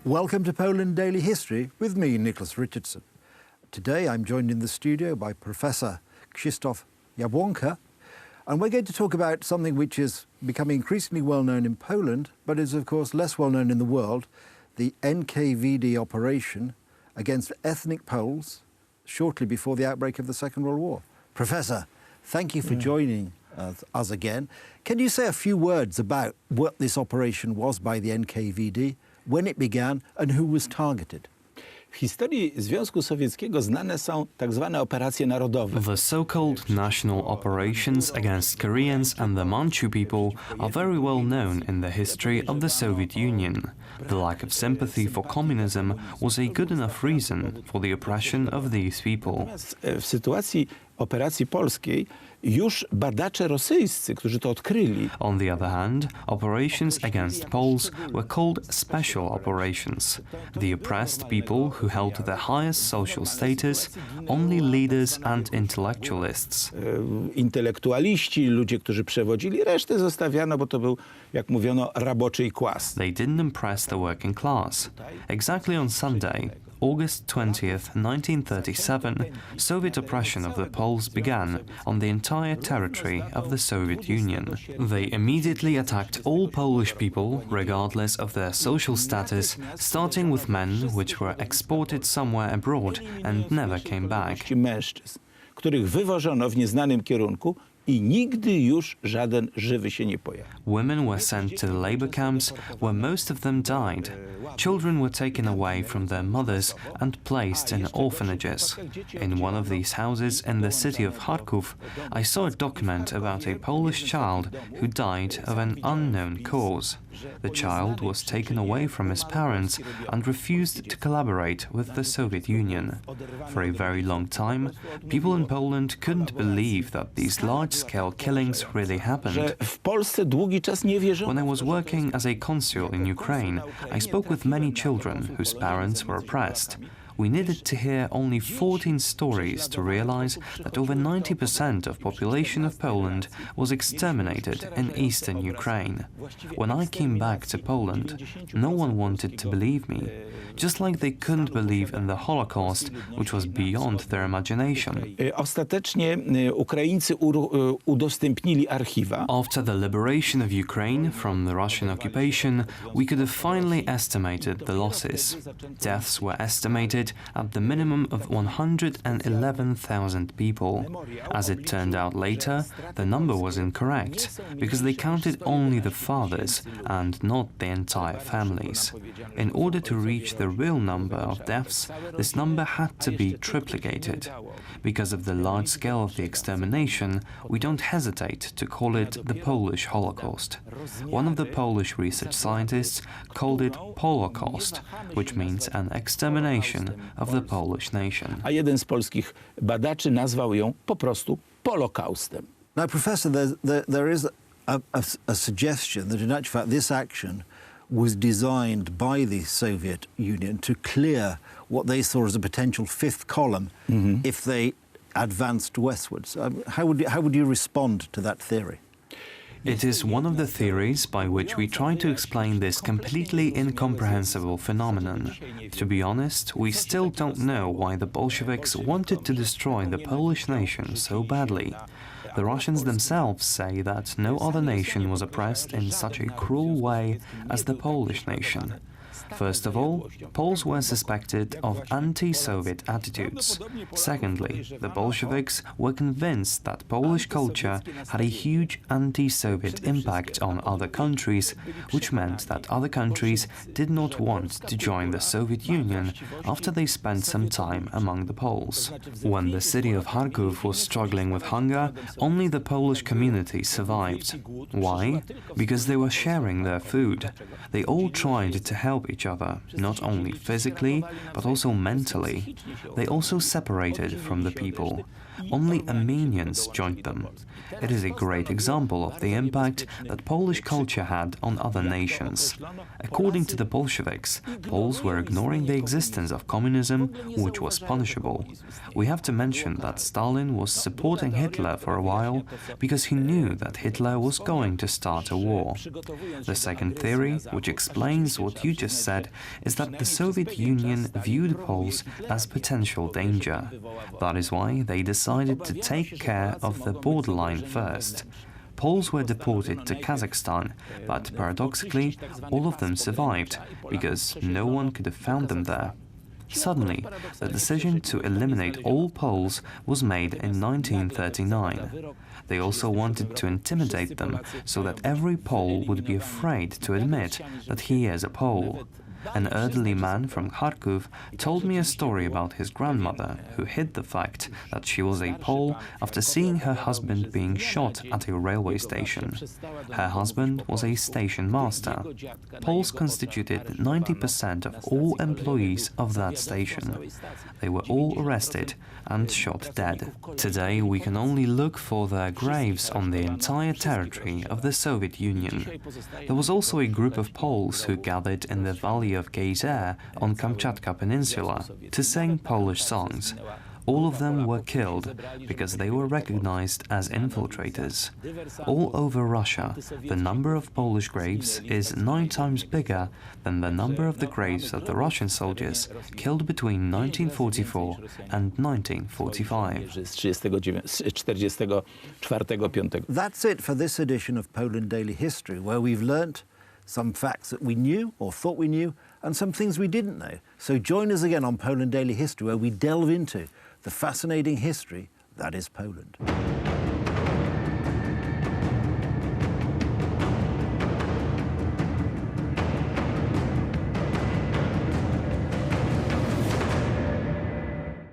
Welcome to Poland Daily History with me, Nicholas Richardson. Today I'm joined in the studio by Professor Krzysztof Jabłonka, and we're going to talk about something which is becoming increasingly well known in Poland, but is of course less well known in the world, the NKVD operation against ethnic Poles shortly before the outbreak of the Second World War. Professor, thank you for joining us again. Can you say a few words about what this operation was by the NKVD, when it began and who was targeted? W historii Związku Sowieckiego znane są tak zwane operacje narodowe. The so-called national operations against Koreans and the Manchu people are very well known in the history of the Soviet Union. The lack of sympathy for communism was a good enough reason for the oppression of these people. W sytuacji operacji polskiej już badacze rosyjscy, którzy to odkryli. On the other hand, operations against Poles were called special operations. The oppressed people who held the highest social status, only leaders and intellectualists. Intelektualiści, ludzie, którzy przewodzili, resztę zostawiano, bo to był, jak mówiono, raboczy kłas. They didn't impress the working class. Exactly on Sunday, August 20th, 1937, Soviet oppression of the Poles began on the entire territory of the Soviet Union. They immediately attacked all Polish people, regardless of their social status, starting with men which were exported somewhere abroad and never came back. Mężczyzn, których wywożono w nieznanym kierunku i nigdy już żaden żywy się nie pojawił. Women were sent to the labor camps, where most of them died. Children were taken away from their mothers and placed in orphanages. In one of these houses in the city of Kharkov, I saw a document about a Polish child who died of an unknown cause. The child was taken away from his parents and refused to collaborate with the Soviet Union. For a very long time, people in Poland couldn't believe that these large-scale killings really happened. When I was working as a consul in Ukraine, I spoke with many children whose parents were oppressed. We needed to hear only 14 stories to realize that over 90% of population of Poland was exterminated in eastern Ukraine. When I came back to Poland, no one wanted to believe me, just like they couldn't believe in the Holocaust, which was beyond their imagination. Ostatecznie Ukraińcy udostępnili archiwa. After the liberation of Ukraine from the Russian occupation, we could have finally estimated the losses. Deaths were estimated at the minimum of 111,000 people. As it turned out later, the number was incorrect, because they counted only the fathers and not the entire families. In order to reach the real number of deaths, this number had to be triplicated. Because of the large scale of the extermination, we don't hesitate to call it the Polish Holocaust. One of the Polish research scientists called it Holocaust, which means an extermination of the Polish nation. A jeden z polskich badaczy nazwał ją po prostu Holokaustem. Now, Professor, there is a suggestion that in actual fact this action was designed by the Soviet Union to clear what they saw as a potential fifth column if they advanced westwards. How would you respond to that theory? It is one of the theories by which we try to explain this completely incomprehensible phenomenon. To be honest, we still don't know why the Bolsheviks wanted to destroy the Polish nation so badly. The Russians themselves say that no other nation was oppressed in such a cruel way as the Polish nation. First of all, Poles were suspected of anti-Soviet attitudes. Secondly, the Bolsheviks were convinced that Polish culture had a huge anti-Soviet impact on other countries, which meant that other countries did not want to join the Soviet Union after they spent some time among the Poles. When the city of Kharkov was struggling with hunger, only the Polish community survived. Why? Because they were sharing their food. They all tried to help each other, not only physically, but also mentally. They also separated from the people. Only Armenians joined them. It is a great example of the impact that Polish culture had on other nations. According to the Bolsheviks, Poles were ignoring the existence of communism, which was punishable. We have to mention that Stalin was supporting Hitler for a while because he knew that Hitler was going to start a war. The second theory, which explains what you just said is that the Soviet Union viewed Poles as potential danger. That is why they decided to take care of the borderline first. Poles were deported to Kazakhstan, but paradoxically, all of them survived, because no one could have found them there. Suddenly, the decision to eliminate all Poles was made in 1939. They also wanted to intimidate them so that every Pole would be afraid to admit that he is a Pole. An elderly man from Kharkiv told me a story about his grandmother, who hid the fact that she was a Pole after seeing her husband being shot at a railway station. Her husband was a station master. Poles constituted 90% of all employees of that station. They were all arrested and shot dead. Today we can only look for their graves on the entire territory of the Soviet Union. There was also a group of Poles who gathered in the valley of Kresy on Kamchatka Peninsula to sing Polish songs. All of them were killed because they were recognized as infiltrators. All over Russia, the number of Polish graves is 9 times bigger than the number of the graves of the Russian soldiers killed between 1944 and 1945. That's it for this edition of Poland Daily History, where we've learnt some facts that we knew or thought we knew, and some things we didn't know. So join us again on Poland Daily History, where we delve into the fascinating history that is Poland.